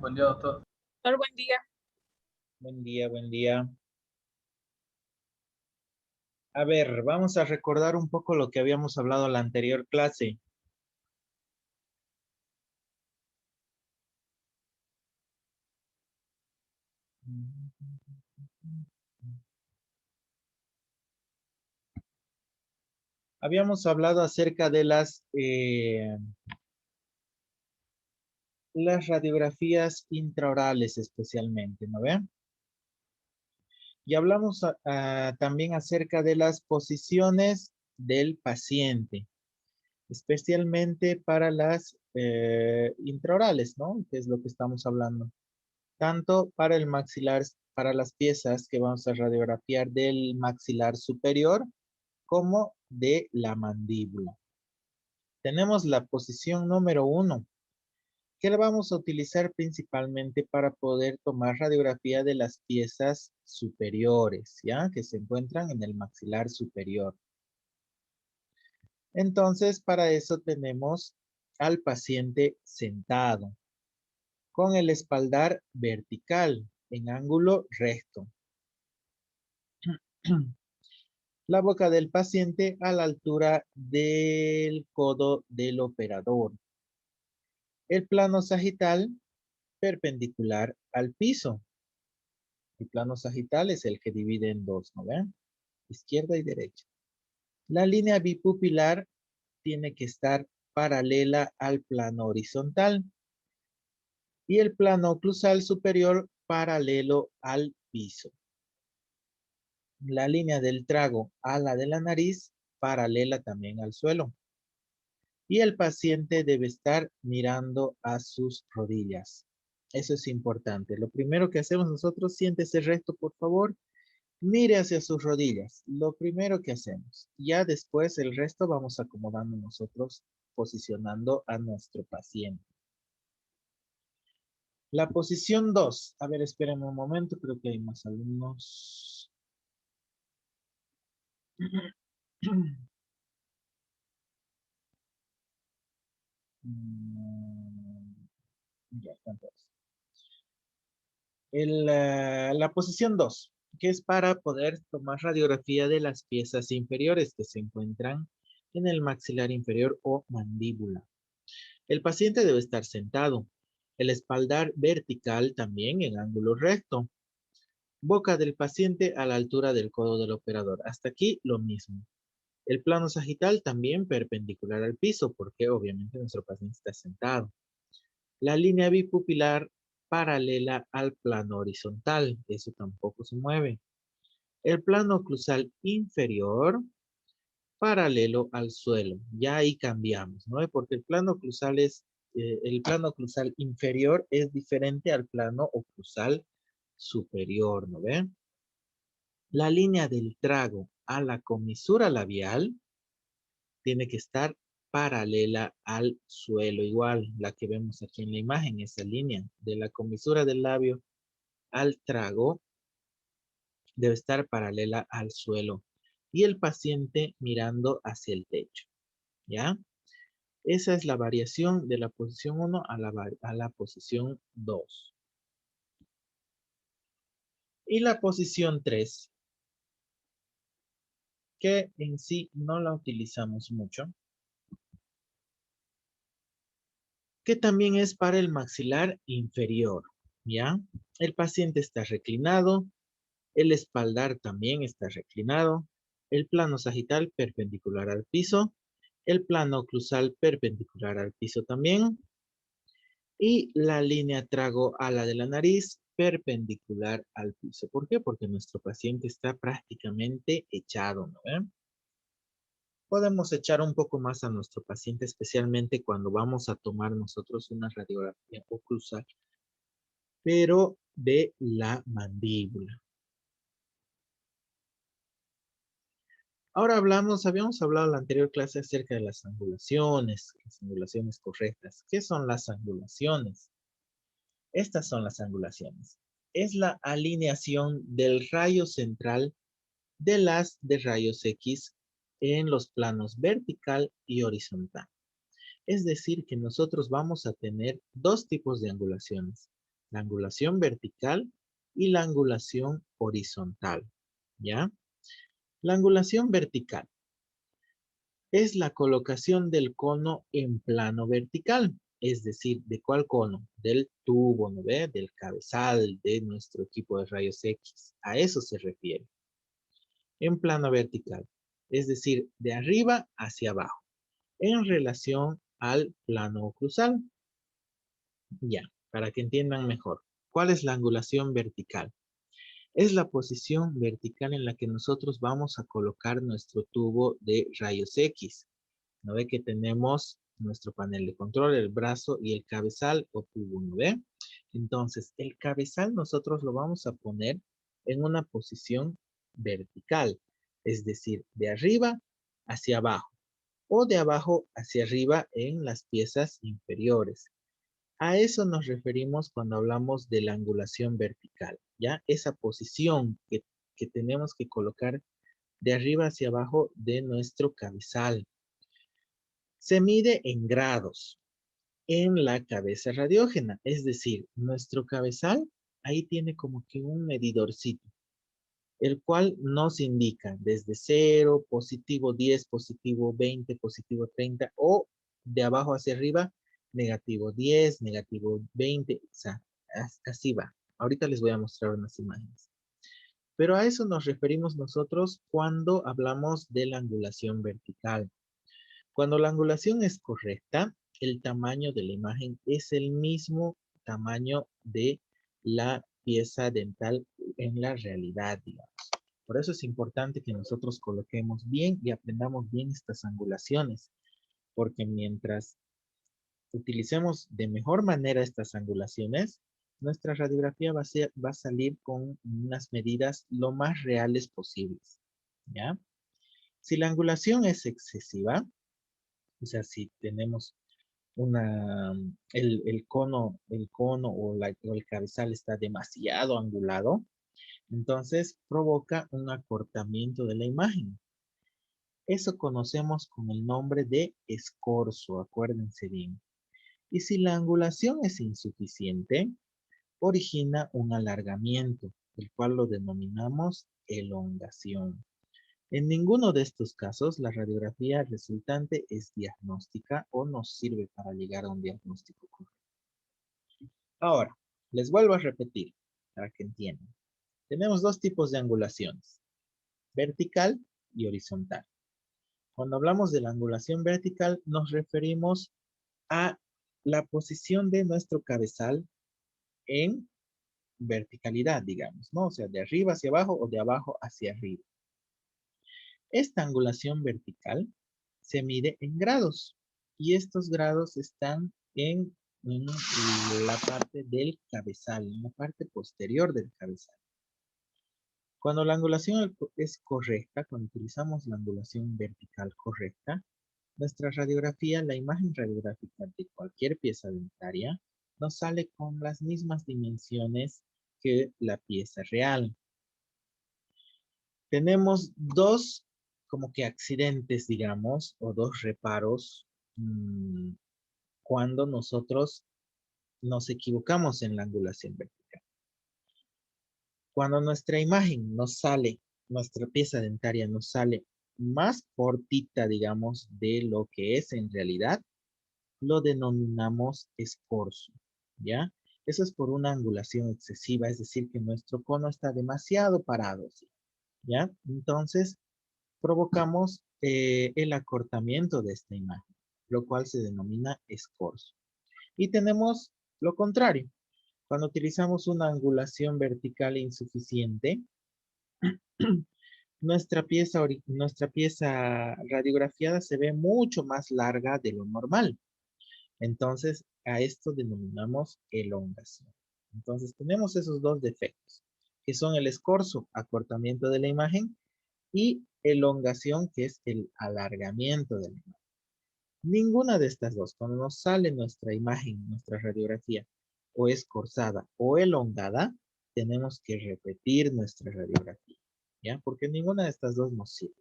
Buen día, doctor. Doctor, buen día. Buen día, buen día. A ver, vamos a recordar un poco lo que habíamos hablado en la anterior clase. Habíamos hablado acerca de las radiografías intraorales especialmente, ¿no ven? Y hablamos también acerca de las posiciones del paciente, especialmente para las intraorales, ¿no? Que es lo que estamos hablando. Tanto para el maxilar, para las piezas que vamos a radiografiar del maxilar superior, como de la mandíbula. Tenemos la posición número 1, que la vamos a utilizar principalmente para poder tomar radiografía de las piezas superiores, ¿ya? Que se encuentran en el maxilar superior. Entonces, para eso tenemos al paciente sentado, con el espaldar vertical, en ángulo recto. La boca del paciente a la altura del codo del operador. El plano sagital perpendicular al piso. El plano sagital es el que divide en dos, ¿no ven? Izquierda y derecha. La línea bipupilar tiene que estar paralela al plano horizontal. Y el plano oclusal superior paralelo al piso. La línea del trago a la de la nariz paralela también al suelo. Y el paciente debe estar mirando a sus rodillas. Eso es importante. Lo primero que hacemos nosotros, siéntese recto, por favor. Mire hacia sus rodillas. Lo primero que hacemos. Ya después el resto vamos acomodando nosotros, posicionando a nuestro paciente. La posición 2. A ver, espérenme un momento. Creo que hay más alumnos. Ya están todos. La posición 2, que es para poder tomar radiografía de las piezas inferiores que se encuentran en el maxilar inferior o mandíbula. El paciente debe estar sentado. El espaldar vertical también en ángulo recto. Boca del paciente a la altura del codo del operador. Hasta aquí lo mismo. El plano sagital también perpendicular al piso, porque obviamente nuestro paciente está sentado. La línea bipupilar paralela al plano horizontal, eso tampoco se mueve. El plano oclusal inferior paralelo al suelo, ya ahí cambiamos, ¿no? Porque el plano oclusal inferior es diferente al plano oclusal superior, ¿no ven? La línea del trago a la comisura labial tiene que estar paralela al suelo, igual la que vemos aquí en la imagen, esa línea de la comisura del labio al trago debe estar paralela al suelo y el paciente mirando hacia el techo, ¿ya? Esa es la variación de la posición 1 a la posición 2. Y la posición 3, que en sí no la utilizamos mucho, que también es para el maxilar inferior, ¿ya? El paciente está reclinado, el espaldar también está reclinado, el plano sagital perpendicular al piso, el plano oclusal perpendicular al piso también, y la línea trago a la de la nariz perpendicular al piso. ¿Por qué? Porque nuestro paciente está prácticamente echado, ¿no ven? Podemos echar un poco más a nuestro paciente, especialmente cuando vamos a tomar nosotros una radiografía oclusal, pero de la mandíbula. Ahora habíamos hablado en la anterior clase acerca de las angulaciones correctas. ¿Qué son las angulaciones? Estas son las angulaciones. Es la alineación del rayo central de las de rayos X en los planos vertical y horizontal. Es decir, que nosotros vamos a tener dos tipos de angulaciones. la angulación vertical y la angulación horizontal, ¿ya? La angulación vertical es la colocación del cono en plano vertical, es decir, ¿de cuál cono? Del tubo, ¿no ve? Del cabezal de nuestro equipo de rayos X. A eso se refiere. En plano vertical, es decir, de arriba hacia abajo, en relación al plano oclusal. Ya, para que entiendan mejor. ¿Cuál es la angulación vertical? Es la posición vertical en la que nosotros vamos a colocar nuestro tubo de rayos X. ¿No ve que tenemos nuestro panel de control, el brazo y el cabezal o tubo? ¿No ve? Entonces, el cabezal nosotros lo vamos a poner en una posición vertical, es decir, de arriba hacia abajo o de abajo hacia arriba en las piezas inferiores. A eso nos referimos cuando hablamos de la angulación vertical, ¿ya? Esa posición que tenemos que colocar de arriba hacia abajo de nuestro cabezal. Se mide en grados en la cabeza radiógena, es decir, nuestro cabezal ahí tiene como que un medidorcito, el cual nos indica desde 0, positivo 10, positivo 20, positivo 30 o de abajo hacia arriba, negativo 10, negativo 20, o sea, así va. Ahorita les voy a mostrar unas imágenes. Pero a eso nos referimos nosotros cuando hablamos de la angulación vertical. Cuando la angulación es correcta, el tamaño de la imagen es el mismo tamaño de la pieza dental en la realidad, digamos. Por eso es importante que nosotros coloquemos bien y aprendamos bien estas angulaciones, porque mientras utilicemos de mejor manera estas angulaciones, nuestra radiografía va a salir con unas medidas lo más reales posibles, ¿ya? Si la angulación es excesiva, o sea, si tenemos el cono o el cabezal está demasiado angulado, entonces provoca un acortamiento de la imagen. Eso conocemos con el nombre de escorzo, acuérdense bien. Y si la angulación es insuficiente, origina un alargamiento, el cual lo denominamos elongación. En ninguno de estos casos, la radiografía resultante es diagnóstica o nos sirve para llegar a un diagnóstico correcto. Ahora, les vuelvo a repetir para que entiendan. Tenemos dos tipos de angulaciones, vertical y horizontal. Cuando hablamos de la angulación vertical, nos referimos a la posición de nuestro cabezal en verticalidad, digamos, ¿no? O sea, de arriba hacia abajo o de abajo hacia arriba. Esta angulación vertical se mide en grados y estos grados están en la parte del cabezal, en la parte posterior del cabezal. Cuando la angulación es correcta, cuando utilizamos la angulación vertical correcta, nuestra radiografía, la imagen radiográfica de cualquier pieza dentaria, nos sale con las mismas dimensiones que la pieza real. Tenemos dos como que accidentes, digamos, o dos reparos cuando nosotros nos equivocamos en la angulación vertical. Cuando nuestra imagen nos sale, nuestra pieza dentaria nos sale más cortita, digamos, de lo que es en realidad, lo denominamos escorzo, ¿ya? Eso es por una angulación excesiva, es decir, que nuestro cono está demasiado parado, ¿sí? ¿Ya? Entonces, provocamos el acortamiento de esta imagen, lo cual se denomina escorzo. Y tenemos lo contrario. Cuando utilizamos una angulación vertical insuficiente, nuestra pieza radiografiada se ve mucho más larga de lo normal. Entonces, a esto denominamos elongación. Entonces, tenemos esos dos defectos, que son el escorzo, acortamiento de la imagen, y elongación, que es el alargamiento de la imagen. Ninguna de estas dos, cuando nos sale nuestra imagen, nuestra radiografía, o escorzada o elongada, tenemos que repetir nuestra radiografía, ¿ya? Porque ninguna de estas dos nos sirve.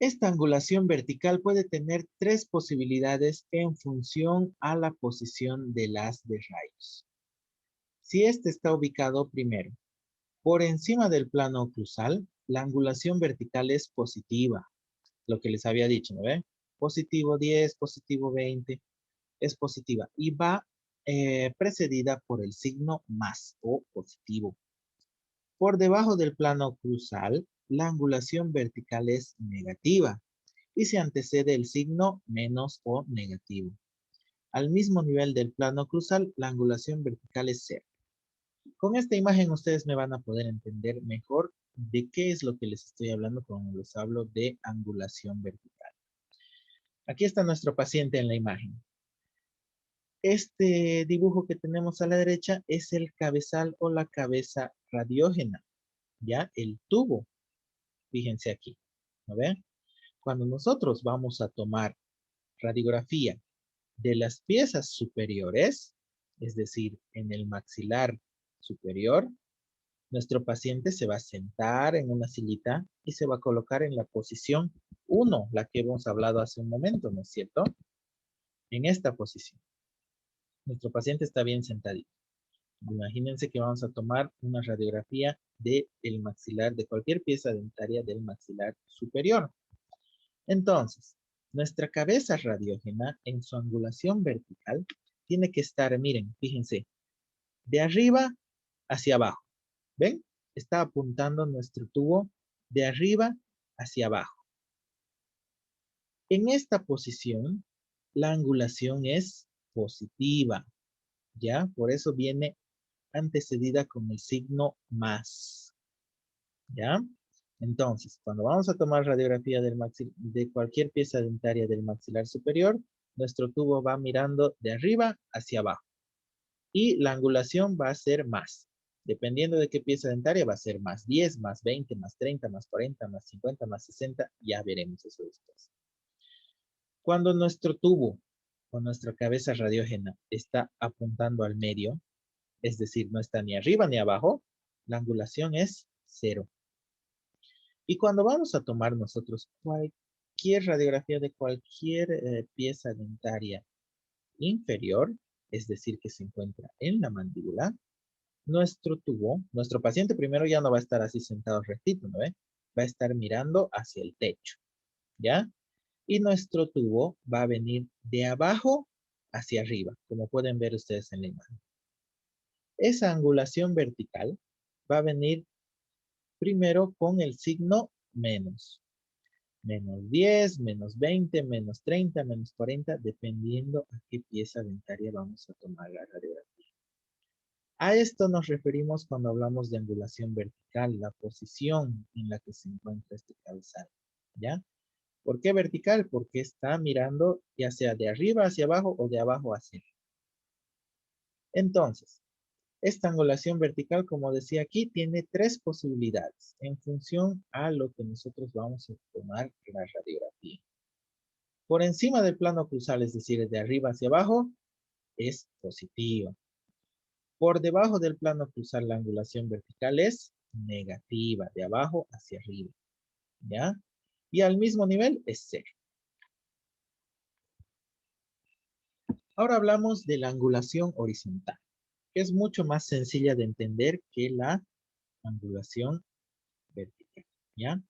Esta angulación vertical puede tener tres posibilidades en función a la posición del haz de rayos. Si este está ubicado primero por encima del plano oclusal, la angulación vertical es positiva, lo que les había dicho, ¿no ve? Positivo 10, positivo 20, es positiva y va precedida por el signo más o positivo. Por debajo del plano oclusal, la angulación vertical es negativa y se antecede el signo menos o negativo. Al mismo nivel del plano oclusal, la angulación vertical es cero. Con esta imagen ustedes me van a poder entender mejor de qué es lo que les estoy hablando cuando les hablo de angulación vertical. Aquí está nuestro paciente en la imagen. Este dibujo que tenemos a la derecha es el cabezal o la cabeza radiógena, ¿ya? El tubo. Fíjense aquí, ¿no ven? Cuando nosotros vamos a tomar radiografía de las piezas superiores, es decir, en el maxilar superior, nuestro paciente se va a sentar en una sillita y se va a colocar en la posición 1, la que hemos hablado hace un momento, ¿no es cierto? En esta posición. Nuestro paciente está bien sentadito. Imagínense que vamos a tomar una radiografía del maxilar, de cualquier pieza dentaria del maxilar superior. Entonces, nuestra cabeza radiógena en su angulación vertical tiene que estar, miren, fíjense, de arriba hacia abajo. ¿Ven? Está apuntando nuestro tubo de arriba hacia abajo. En esta posición, la angulación es positiva, ¿ya? Por eso viene antecedida con el signo más, ¿ya? Entonces, cuando vamos a tomar radiografía de cualquier pieza dentaria del maxilar superior, nuestro tubo va mirando de arriba hacia abajo. Y la angulación va a ser más. Dependiendo de qué pieza dentaria, va a ser más 10, más 20, más 30, más 40, más 50, más 60. Ya veremos eso después. Cuando nuestro tubo o nuestra cabeza radiógena está apuntando al medio, es decir, no está ni arriba ni abajo, la angulación es 0. Y cuando vamos a tomar nosotros cualquier radiografía de cualquier pieza dentaria inferior, es decir, que se encuentra en la mandíbula, nuestro tubo, nuestro paciente primero ya no va a estar así sentado rectito, ¿no ve? Va a estar mirando hacia el techo, ¿ya? Y nuestro tubo va a venir de abajo hacia arriba, como pueden ver ustedes en la imagen. Esa angulación vertical va a venir primero con el signo menos. Menos 10, menos 20, menos 30, menos 40, dependiendo a qué pieza dentaria vamos a tomar la radiografía. A esto nos referimos cuando hablamos de angulación vertical, la posición en la que se encuentra este cabezal, ¿ya? ¿Por qué vertical? Porque está mirando ya sea de arriba hacia abajo o de abajo hacia arriba. Entonces, esta angulación vertical, como decía aquí, tiene tres posibilidades en función a lo que nosotros vamos a tomar la radiografía. Por encima del plano cruzal, es decir, de arriba hacia abajo, es positiva. Por debajo del plano cruzal, la angulación vertical es negativa, de abajo hacia arriba, ¿ya? Y al mismo nivel es cero. Ahora hablamos de la angulación horizontal, que es mucho más sencilla de entender que la angulación vertical, ¿ya?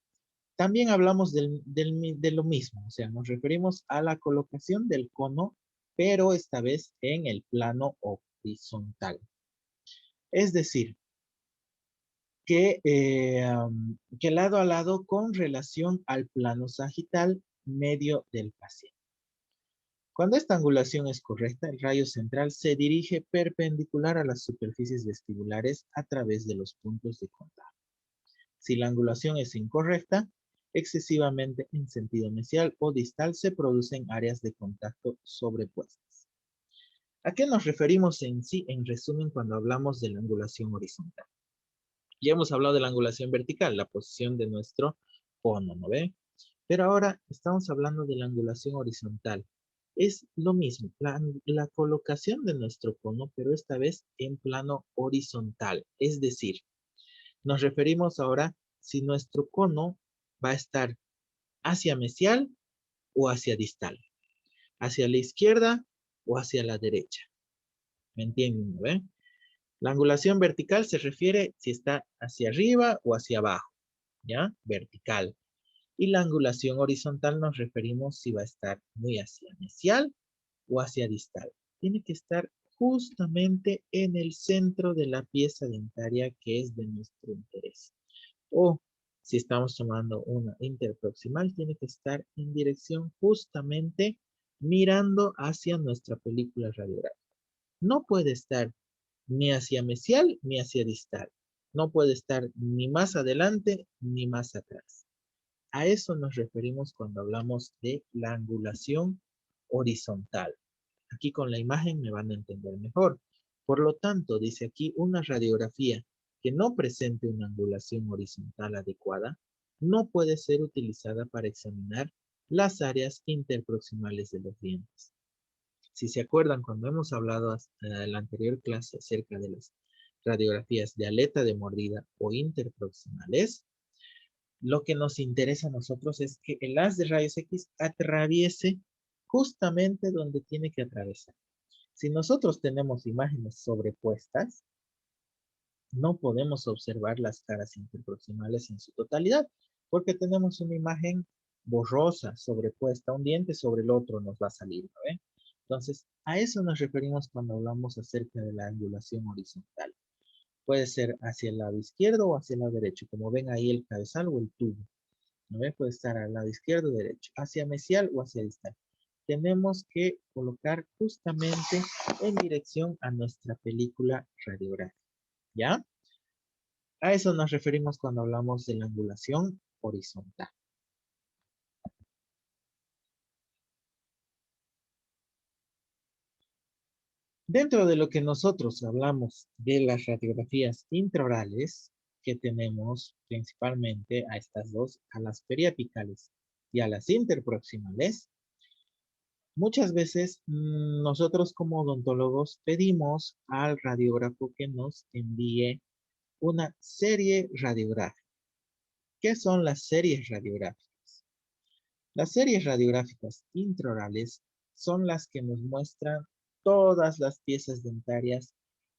También hablamos de lo mismo, o sea, nos referimos a la colocación del cono, pero esta vez en el plano horizontal. Es decir, que lado a lado con relación al plano sagital medio del paciente. Cuando esta angulación es correcta, el rayo central se dirige perpendicular a las superficies vestibulares a través de los puntos de contacto. Si la angulación es incorrecta, excesivamente en sentido mesial o distal se producen áreas de contacto sobrepuestas. ¿A qué nos referimos en sí, en resumen, cuando hablamos de la angulación horizontal? Ya hemos hablado de la angulación vertical, la posición de nuestro cono, ¿no ve? Pero ahora estamos hablando de la angulación horizontal. Es lo mismo, la colocación de nuestro cono, pero esta vez en plano horizontal. Es decir, nos referimos ahora si nuestro cono va a estar ¿Hacia mesial o hacia distal? ¿Hacia la izquierda o hacia la derecha? ¿Me entienden? ¿Ven? La angulación vertical se refiere si está hacia arriba o hacia abajo, ¿ya? Vertical. Y la angulación horizontal nos referimos si va a estar muy hacia mesial o hacia distal. Tiene que estar justamente en el centro de la pieza dentaria que es de nuestro interés. O si estamos tomando una interproximal, tiene que estar en dirección justamente mirando hacia nuestra película radiográfica. No puede estar ni hacia mesial ni hacia distal. No puede estar ni más adelante ni más atrás. A eso nos referimos cuando hablamos de la angulación horizontal. Aquí con la imagen me van a entender mejor. Por lo tanto, dice aquí una radiografía que no presente una angulación horizontal adecuada no puede ser utilizada para examinar las áreas interproximales de los dientes. Si se acuerdan, cuando hemos hablado en la anterior clase acerca de las radiografías de aleta de mordida o interproximales, lo que nos interesa a nosotros es que el haz de rayos X atraviese justamente donde tiene que atravesar. Si nosotros tenemos imágenes sobrepuestas, no podemos observar las caras interproximales en su totalidad, porque tenemos una imagen borrosa, sobrepuesta, un diente sobre el otro nos va a salir, ¿no ve? Entonces, a eso nos referimos cuando hablamos acerca de la angulación horizontal. Puede ser hacia el lado izquierdo o hacia el lado derecho, como ven ahí el cabezal o el tubo. ¿No ve? Puede estar al lado izquierdo o derecho, hacia mesial o hacia distal. Tenemos que colocar justamente en dirección a nuestra película radiográfica. ¿Ya? A eso nos referimos cuando hablamos de la angulación horizontal. Dentro de lo que nosotros hablamos de las radiografías intraorales, que tenemos principalmente a estas dos, a las periapicales y a las interproximales, muchas veces nosotros como odontólogos pedimos al radiógrafo que nos envíe una serie radiográfica. ¿Qué son las series radiográficas? Las series radiográficas intraorales son las que nos muestran todas las piezas dentarias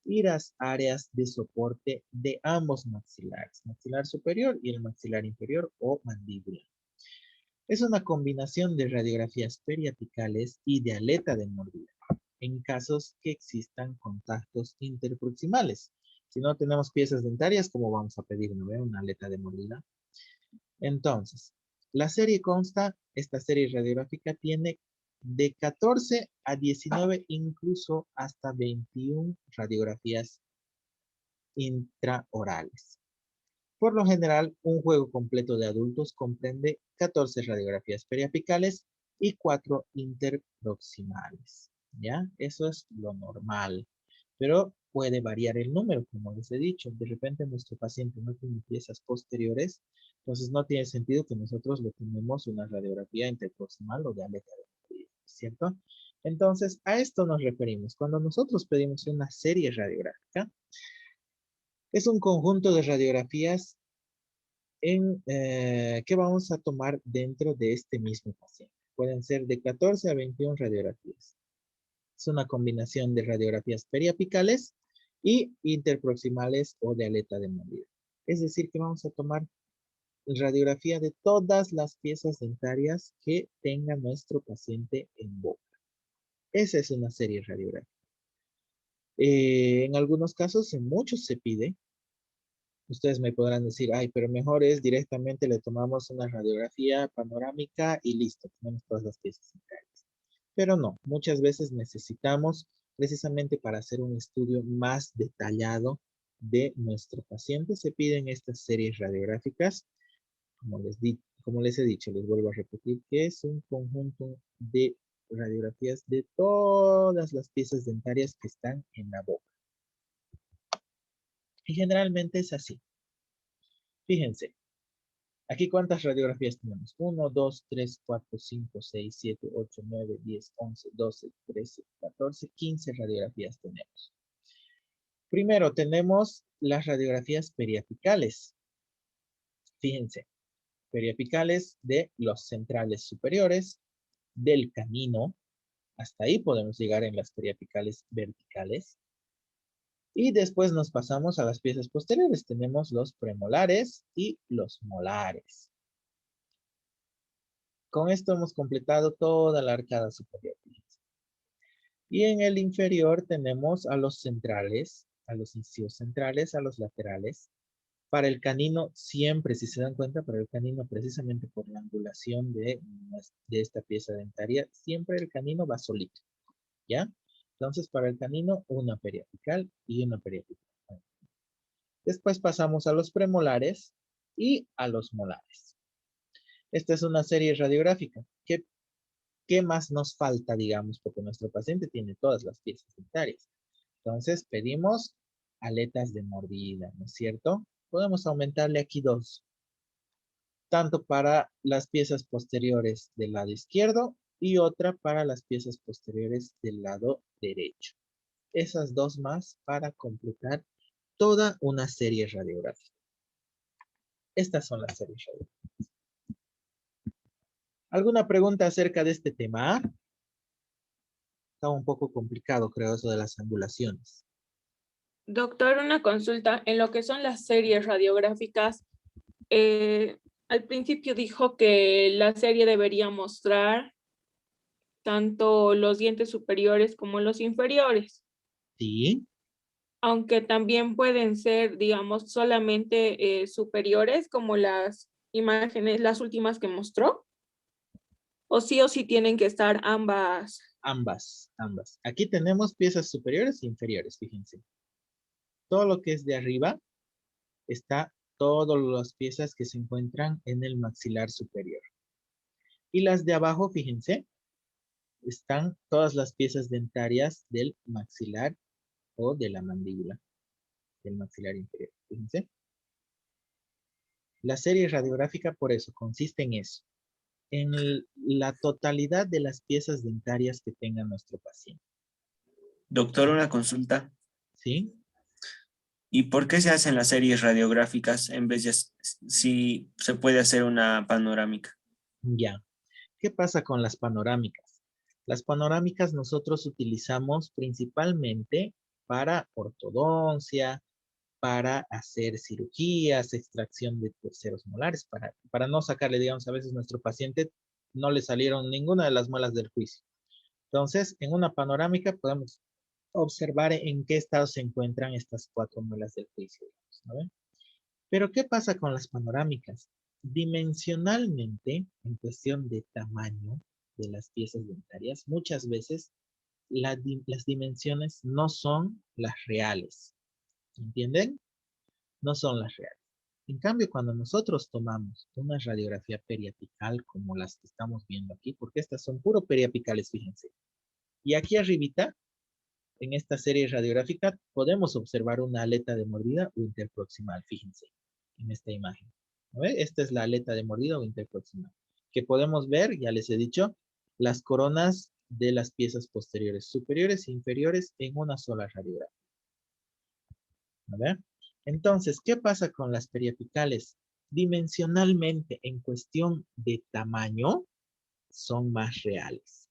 y las áreas de soporte de ambos maxilares, maxilar superior y el maxilar inferior o mandíbula. Es una combinación de radiografías periapicales y de aleta de mordida, en casos que existan contactos interproximales. Si no tenemos piezas dentarias, ¿cómo vamos a pedir una aleta de mordida? Entonces, la serie consta, esta serie radiográfica tiene de 14 a 19, incluso hasta 21 radiografías intraorales. Por lo general, un juego completo de adultos comprende 14 radiografías periapicales y 4 interproximales. ¿Ya? Eso es lo normal. Pero puede variar el número, como les he dicho. De repente nuestro paciente no tiene piezas posteriores, entonces no tiene sentido que nosotros le tomemos una radiografía interproximal o de aleta de mordida, ¿cierto? Entonces, a esto nos referimos. Cuando nosotros pedimos una serie radiográfica, es un conjunto de radiografías que vamos a tomar dentro de este mismo paciente. Pueden ser de 14 a 21 radiografías. Es una combinación de radiografías periapicales y interproximales o de aleta de mordida. Es decir, que vamos a tomar radiografía de todas las piezas dentarias que tenga nuestro paciente en boca. Esa es una serie radiográfica. En algunos casos, en muchos se pide. Ustedes me podrán decir, ay, pero mejor es directamente le tomamos una radiografía panorámica y listo, tenemos todas las piezas dentarias. Pero no, muchas veces necesitamos precisamente para hacer un estudio más detallado de nuestro paciente, se piden estas series radiográficas, como les he dicho, les vuelvo a repetir, que es un conjunto de radiografías de todas las piezas dentarias que están en la boca. Y generalmente es así. Fíjense, aquí cuántas radiografías tenemos. 1, 2, 3, 4, 5, 6, 7, 8, 9, 10, 11, 12, 13, 14, 15 radiografías tenemos. Primero tenemos las radiografías periapicales. Fíjense, periapicales de los centrales superiores, del canino, hasta ahí podemos llegar en las periapicales verticales. Y después nos pasamos a las piezas posteriores. Tenemos los premolares y los molares. Con esto hemos completado toda la arcada superior. Y en el inferior tenemos a los centrales, a los incisivos centrales, a los laterales. Para el canino, siempre, si se dan cuenta, para el canino, precisamente por la angulación de esta pieza dentaria, siempre el canino va solito, ¿ya? Entonces, para el canino, una periapical y una periapical. Después pasamos a los premolares y a los molares. Esta es una serie radiográfica. ¿Qué más nos falta, digamos? Porque nuestro paciente tiene todas las piezas dentarias. Entonces, pedimos aletas de mordida, ¿no es cierto? Podemos aumentarle aquí 2. Tanto para las piezas posteriores del lado izquierdo y otra para las piezas posteriores del lado derecho. Esas 2 más para completar toda una serie radiográfica. Estas son las series radiográficas. ¿Alguna pregunta acerca de este tema? Está un poco complicado, creo, eso de las angulaciones. Doctor, una consulta. En lo que son las series radiográficas, al principio dijo que la serie debería mostrar tanto los dientes superiores como los inferiores. Sí. Aunque también pueden ser, digamos, solamente superiores, como las imágenes, las últimas que mostró, o sí tienen que estar ambas. Ambas. Aquí tenemos piezas superiores e inferiores, fíjense. Todo lo que es de arriba está todas las piezas que se encuentran en el maxilar superior. Y las de abajo, fíjense, están todas las piezas dentarias del maxilar o de la mandíbula, del maxilar inferior. Fíjense. La serie radiográfica por eso consiste en eso, en la totalidad de las piezas dentarias que tenga nuestro paciente. Doctor, una consulta. ¿Sí? ¿Y por qué se hacen las series radiográficas en vez de si se puede hacer una panorámica? Ya. ¿Qué pasa con las panorámicas? Las panorámicas nosotros utilizamos principalmente para ortodoncia, para hacer cirugías, extracción de terceros molares, para no sacarle, digamos, a veces a nuestro paciente no le salieron ninguna de las muelas del juicio. Entonces, en una panorámica podemos observar en qué estado se encuentran estas 4 muelas del juicio, digamos, ¿no? Pero, ¿qué pasa con las panorámicas? Dimensionalmente, en cuestión de tamaño de las piezas dentarias, muchas veces las dimensiones no son las reales. ¿Entienden? No son las reales. En cambio, cuando nosotros tomamos una radiografía periapical como las que estamos viendo aquí, porque estas son puro periapicales, fíjense. Y aquí arribita, en esta serie radiográfica, podemos observar una aleta de mordida o interproximal, fíjense, en esta imagen. ¿No ve? Esta es la aleta de mordida o interproximal, que podemos ver, ya les he dicho, las coronas de las piezas posteriores, superiores e inferiores en una sola radiografía. ¿No ve? Entonces, ¿qué pasa con las periapicales? Dimensionalmente, en cuestión de tamaño, son más reales.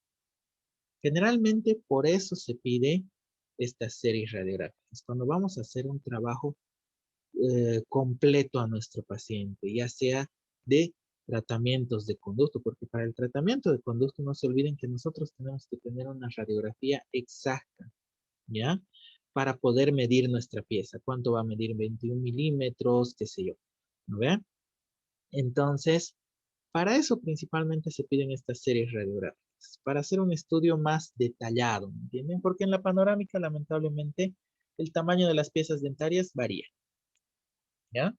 Generalmente, por eso se pide estas series radiográficas. Cuando vamos a hacer un trabajo completo a nuestro paciente, ya sea de tratamientos de conducto, porque para el tratamiento de conducto no se olviden que nosotros tenemos que tener una radiografía exacta, ¿ya? Para poder medir nuestra pieza. ¿Cuánto va a medir? 21 milímetros, qué sé yo. ¿No vean? Entonces, para eso principalmente se piden estas series radiográficas, para hacer un estudio más detallado, ¿me entienden? Porque en la panorámica, lamentablemente, el tamaño de las piezas dentarias varía, ¿ya?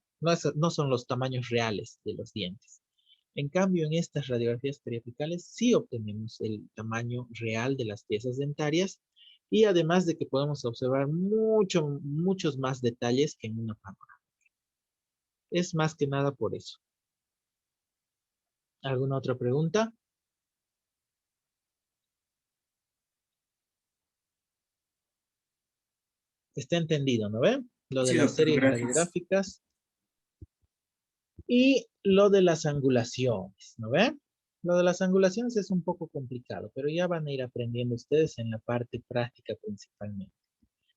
No son los tamaños reales de los dientes. En cambio, en estas radiografías periapicales sí obtenemos el tamaño real de las piezas dentarias y además de que podemos observar muchos más detalles que en una panorámica. Es más que nada por eso. ¿Alguna otra pregunta? Está entendido, ¿no ven? Lo de Sí, las doctor, series gracias. radiográficas. Y lo de las angulaciones, ¿no ven? Lo de las angulaciones es un poco complicado, pero ya van a ir aprendiendo ustedes en la parte práctica principalmente.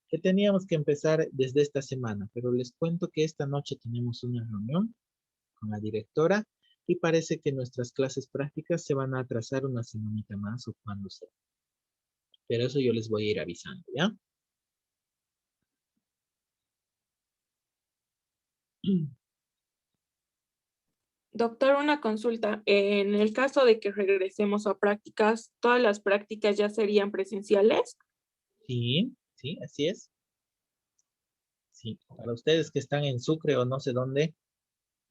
Que teníamos que empezar desde esta semana, pero les cuento que esta noche tenemos una reunión con la directora y parece que nuestras clases prácticas se van a atrasar una semanita más o cuando sea. Pero eso yo les voy a ir avisando, ¿ya? Doctor, una consulta. En el caso de que regresemos a prácticas, ¿todas las prácticas ya serían presenciales? Sí, sí, así es. Sí, para ustedes que están en Sucre o no sé dónde,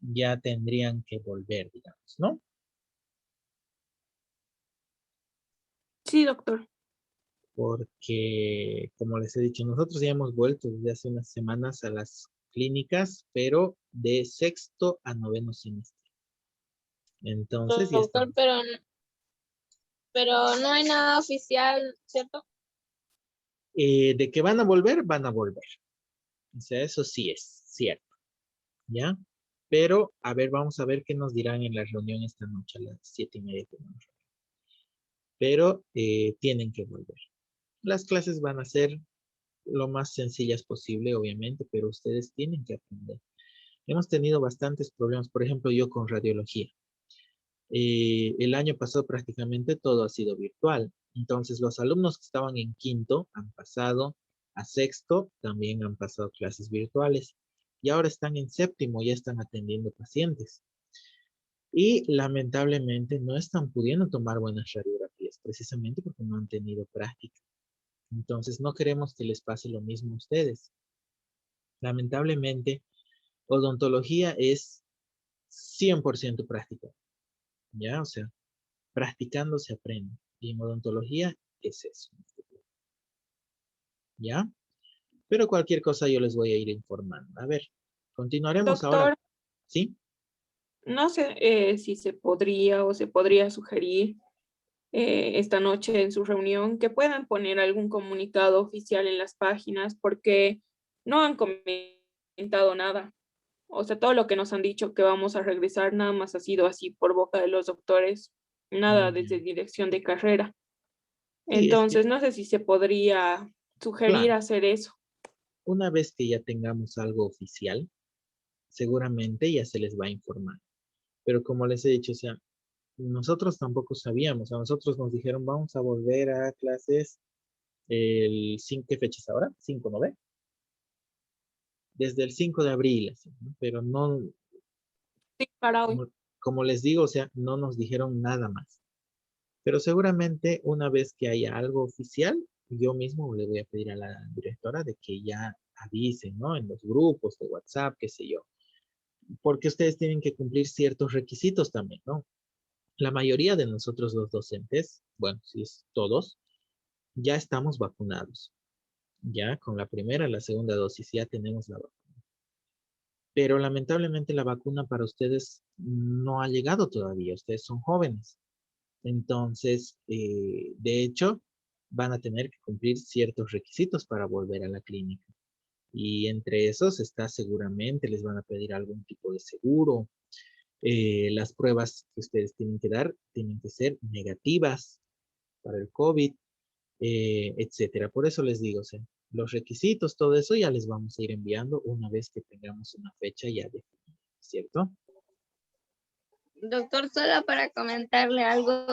ya tendrían que volver, digamos, ¿no? Sí, doctor. Porque, como les he dicho, nosotros ya hemos vuelto desde hace unas semanas a las clínicas, pero de sexto a noveno semestre. Entonces ya Doctor, estamos. pero no hay nada oficial, ¿cierto? De que van a volver, van a volver. O sea, eso sí es cierto, ¿ya? Pero, a ver, vamos a ver qué nos dirán en la reunión esta noche a las 7:30 tenemos reunión. Pero tienen que volver. Las clases van a ser lo más sencillas posible, obviamente, pero ustedes tienen que aprender. Hemos tenido bastantes problemas, por ejemplo, yo con radiología. El año pasado prácticamente todo ha sido virtual. Entonces, los alumnos que estaban en quinto han pasado a sexto, también han pasado clases virtuales. Y ahora están en séptimo, ya están atendiendo pacientes. Y lamentablemente no están pudiendo tomar buenas radiografías, precisamente porque no han tenido práctica. Entonces, no queremos que les pase lo mismo a ustedes. Lamentablemente, odontología es 100% práctica, ¿ya? O sea, practicando se aprende. Y en odontología es eso, ¿ya? Pero cualquier cosa yo les voy a ir informando. A ver, continuaremos ahora. Doctor, ¿Sí? no sé si se podría o se podría sugerir esta noche en su reunión que puedan poner algún comunicado oficial en las páginas porque no han comentado nada. O sea, todo lo que nos han dicho que vamos a regresar nada más ha sido así por boca de los doctores, nada desde Ya. dirección de carrera. Sí, es que, Entonces, no sé si se podría sugerir claro, hacer eso. una vez que ya tengamos algo oficial, seguramente ya se les va a informar. Pero como les he dicho, o sea, nosotros tampoco sabíamos. A nosotros nos dijeron, vamos a volver a clases el 5, ¿qué fecha es ahora? 5, ¿no ve? Desde el 5 de abril, así, ¿no? Pero no, Sí, para hoy. como les digo, o sea, no nos dijeron nada más. Pero seguramente una vez que haya algo oficial, yo mismo le voy a pedir a la directora de que ya avisen, ¿no? En los grupos de WhatsApp, qué sé yo. Porque ustedes tienen que cumplir ciertos requisitos también, ¿no? La mayoría de nosotros los docentes, bueno, si es todos, ya estamos vacunados. Ya con la primera, la segunda dosis, ya tenemos la vacuna. Pero lamentablemente la vacuna para ustedes no ha llegado todavía. Ustedes son jóvenes. Entonces, de hecho, van a tener que cumplir ciertos requisitos para volver a la clínica. Y entre esos está seguramente, les van a pedir algún tipo de seguro. Las pruebas que ustedes tienen que dar tienen que ser negativas para el COVID, etcétera. Por eso les digo, o sea, los requisitos, todo eso ya les vamos a ir enviando una vez que tengamos una fecha ya definida, ¿cierto? Doctor, solo para comentarle algo,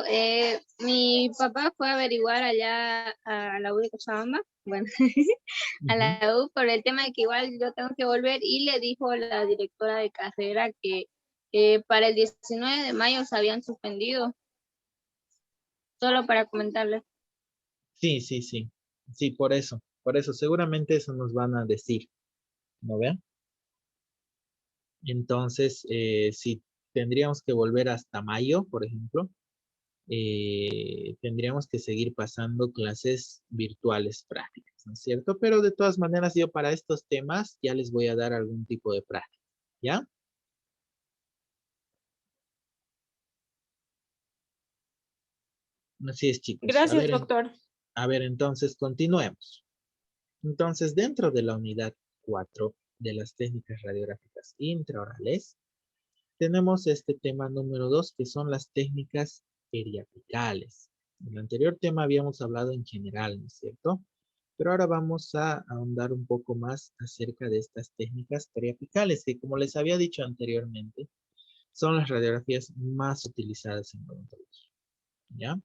mi papá fue a averiguar allá a la U de Cochabamba, bueno, a Ujú. la U por el tema de que igual yo tengo que volver y le dijo la directora de carrera que para el 19 de mayo se habían suspendido, solo para comentarle. Sí, sí, sí. Sí, por eso, seguramente eso nos van a decir, ¿no vean? Entonces, si tendríamos que volver hasta mayo, por ejemplo, tendríamos que seguir pasando clases virtuales prácticas, ¿no es cierto? Pero de todas maneras, yo para estos temas ya les voy a dar algún tipo de práctica, ¿ya? Así es, chicos. Gracias, doctor. A ver, entonces continuemos. Entonces, dentro de la unidad 4 de las técnicas radiográficas intraorales, Tenemos este tema número 2, que son las técnicas periapicales. En el anterior tema habíamos hablado en general, ¿no es cierto? Pero ahora vamos a ahondar un poco más acerca de estas técnicas periapicales, que como les había dicho anteriormente, son las radiografías más utilizadas en odontología. ¿Ya?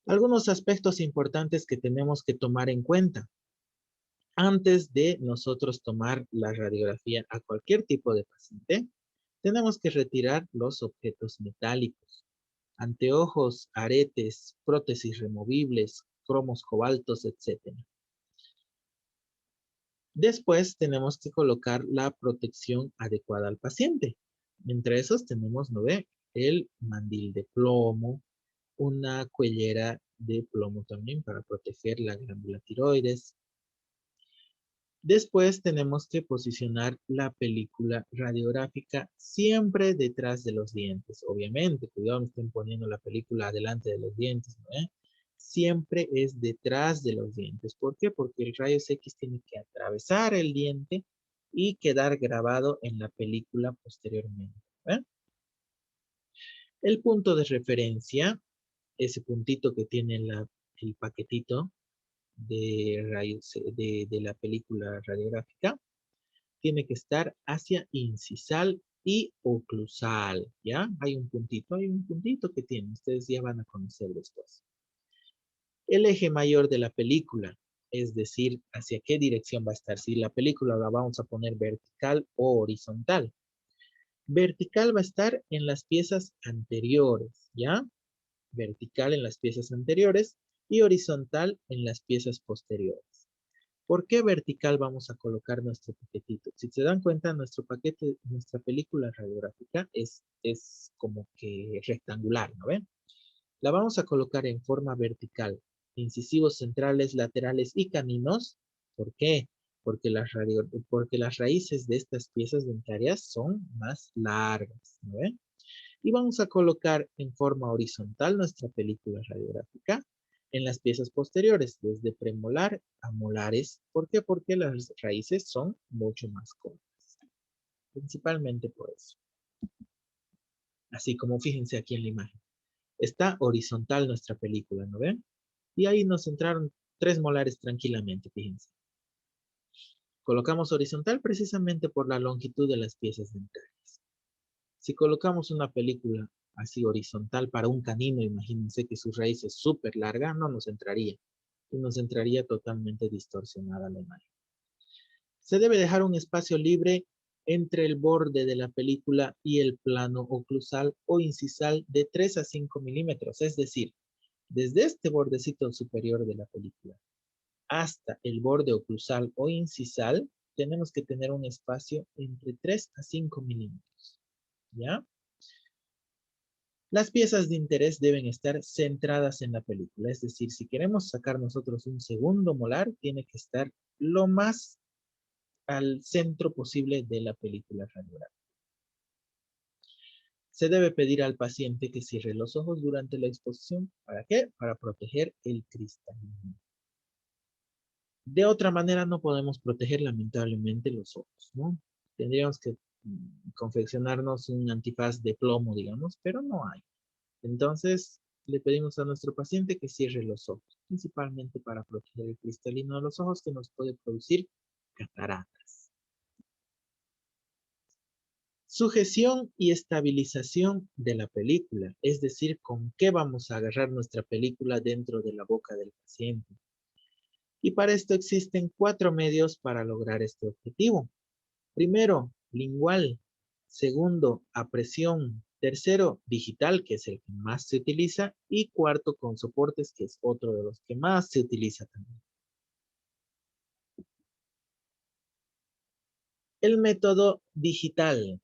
Algunos aspectos importantes que tenemos que tomar en cuenta antes de nosotros tomar la radiografía a cualquier tipo de paciente. Tenemos que retirar los objetos metálicos, anteojos, aretes, prótesis removibles, cromos cobaltos, etc. Después tenemos que colocar la protección adecuada al paciente. Entre esos tenemos, ¿no ve? El mandil de plomo, una cuellera de plomo también para proteger la glándula tiroides. Después tenemos que posicionar la película radiográfica siempre detrás de los dientes. Obviamente, cuidado, no estén poniendo la película delante de los dientes, ¿no? Siempre es detrás de los dientes. ¿Por qué? Porque el rayos X tiene que atravesar el diente y quedar grabado en la película posteriormente. El punto de referencia, ese puntito que tiene el paquetito de, de la película radiográfica, tiene que estar hacia incisal y oclusal, ¿ya? Hay un puntito que tiene, ustedes ya van a conocer después. El eje mayor de la película, es decir, hacia qué dirección va a estar, si la película la vamos a poner vertical o horizontal. Vertical va a estar en las piezas anteriores, ¿ya? Vertical en las piezas anteriores y horizontal en las piezas posteriores. ¿Por qué vertical vamos a colocar nuestro paquetito? Si se dan cuenta, nuestro paquete, nuestra película radiográfica es como que rectangular, ¿no ven? La vamos a colocar en forma vertical, incisivos centrales, laterales y caninos. ¿Por qué? Porque porque las raíces de estas piezas dentarias son más largas, ¿no ven? Y vamos a colocar en forma horizontal nuestra película radiográfica en las piezas posteriores, desde premolar a molares. ¿Por qué? Porque las raíces son mucho más cortas. Principalmente por eso. Así como fíjense aquí en la imagen. Está horizontal nuestra película, ¿no ven? Y ahí nos entraron 3 molares tranquilamente, fíjense. Colocamos horizontal precisamente por la longitud de las piezas dentarias. Si colocamos una película así horizontal para un canino, imagínense que su raíz es súper larga, no nos entraría. Y nos entraría totalmente distorsionada la imagen. Se debe dejar un espacio libre entre el borde de la película y el plano oclusal o incisal de 3 a 5 milímetros. Es decir, desde este bordecito superior de la película hasta el borde oclusal o incisal, tenemos que tener un espacio entre 3 a 5 milímetros. ¿Ya? Las piezas de interés deben estar centradas en la película. Es decir, si queremos sacar nosotros un segundo molar, tiene que estar lo más al centro posible de la película radiográfica. Se debe pedir al paciente que cierre los ojos durante la exposición. ¿Para qué? Para proteger el cristalino. De otra manera no podemos proteger lamentablemente los ojos, ¿no? Tendríamos que confeccionarnos un antifaz de plomo, digamos, pero no hay. Entonces, le pedimos a nuestro paciente que cierre los ojos, principalmente para proteger el cristalino de los ojos que nos puede producir cataratas. Sujeción y estabilización de la película, es decir, con qué vamos a agarrar nuestra película dentro de la boca del paciente. Y para esto existen 4 medios para lograr este objetivo. Primero, lingual. Segundo, a presión. Tercero, digital, que es el que más se utiliza. Y cuarto, con soportes, que es otro de los que más se utiliza también. El método digital.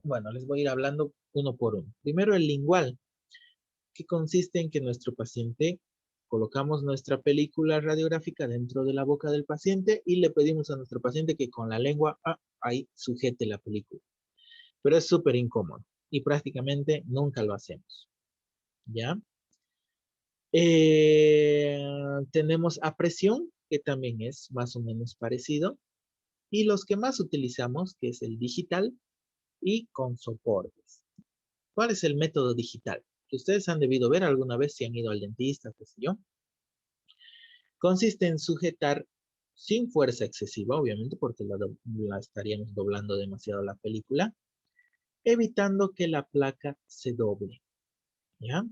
Bueno, les voy a ir hablando uno por uno. Primero, el lingual, que consiste en que nuestro paciente, colocamos nuestra película radiográfica dentro de la boca del paciente y le pedimos a nuestro paciente que con la lengua ahí sujete la película. Pero es súper incómodo y prácticamente nunca lo hacemos. ¿Ya? Tenemos a presión, que también es más o menos parecido. Y los que más utilizamos, que es el digital y con soportes. ¿Cuál es el método digital? Que ustedes han debido ver alguna vez si han ido al dentista, qué sé yo. Consiste en sujetar sin fuerza excesiva, obviamente, porque la estaríamos doblando demasiado la película, evitando que la placa se doble. ¿Ya?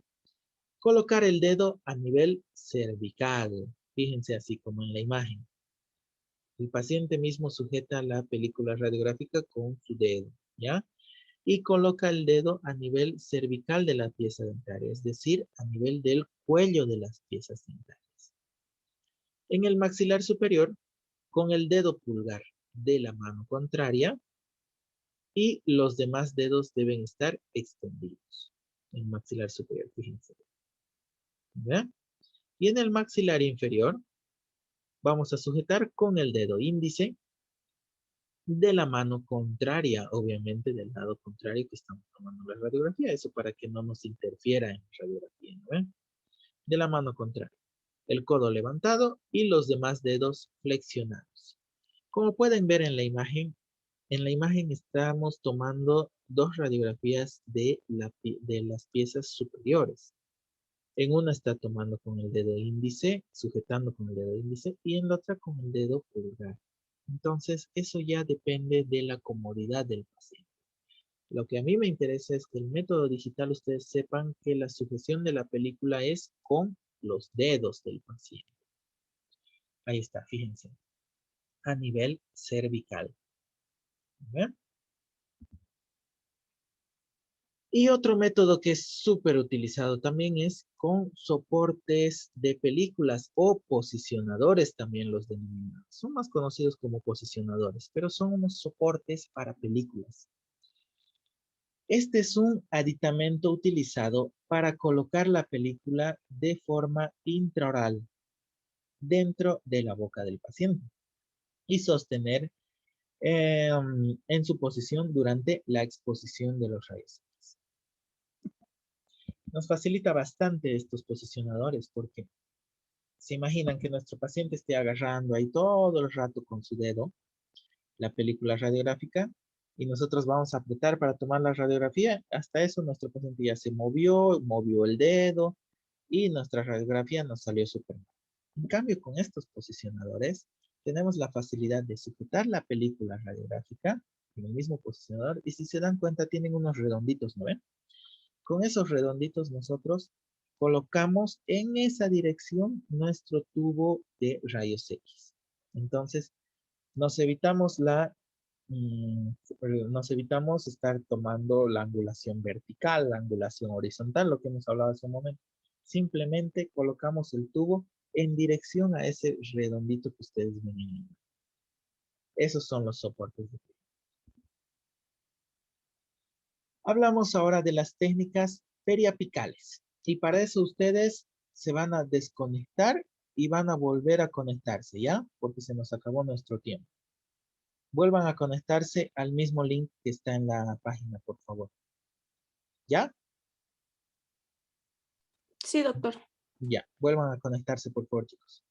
Colocar el dedo a nivel cervical. Fíjense así como en la imagen. El paciente mismo sujeta la película radiográfica con su dedo, ¿ya? Y coloca el dedo a nivel cervical de la pieza dentaria, es decir, a nivel del cuello de las piezas dentarias. En el maxilar superior, con el dedo pulgar de la mano contraria y los demás dedos deben estar extendidos. En el maxilar superior, fíjense. ¿Ya? Y en el maxilar inferior, vamos a sujetar con el dedo índice de la mano contraria, obviamente del lado contrario que estamos tomando la radiografía, eso para que no nos interfiera en la radiografía, ¿no ven? De la mano contraria, el codo levantado y los demás dedos flexionados. Como pueden ver en la imagen estamos tomando dos radiografías de las piezas superiores. En una está tomando con el dedo índice, sujetando con el dedo índice, y en la otra con el dedo pulgar. Entonces, eso ya depende de la comodidad del paciente. Lo que a mí me interesa es que el método digital, ustedes sepan que la sujeción de la película es con los dedos del paciente. Ahí está, fíjense. A nivel cervical. ¿Ven? Y otro método que es súper utilizado también es con soportes de películas o posicionadores, también los denominados. Son más conocidos como posicionadores, pero son unos soportes para películas. Este es un aditamento utilizado para colocar la película de forma intraoral dentro de la boca del paciente y sostener en su posición durante la exposición de los rayos X. Nos facilita bastante estos posicionadores porque se imaginan que nuestro paciente esté agarrando ahí todo el rato con su dedo la película radiográfica y nosotros vamos a apretar para tomar la radiografía. Hasta eso nuestro paciente ya se movió el dedo y nuestra radiografía nos salió súper mal. En cambio, con estos posicionadores tenemos la facilidad de sujetar la película radiográfica en el mismo posicionador y si se dan cuenta tienen unos redonditos, ¿no ven? Con esos redonditos nosotros colocamos en esa dirección nuestro tubo de rayos X. Entonces, nos evitamos nos evitamos estar tomando la angulación vertical, la angulación horizontal, lo que hemos hablado hace un momento. Simplemente colocamos el tubo en dirección a ese redondito que ustedes ven en la imagen. Esos son los soportes de película. Hablamos ahora de las técnicas periapicales. Y para eso ustedes se van a desconectar y van a volver a conectarse, ¿ya? Porque se nos acabó nuestro tiempo. Vuelvan a conectarse al mismo link que está en la página, por favor. ¿Ya? Sí, doctor. Ya. Vuelvan a conectarse, por favor, chicos.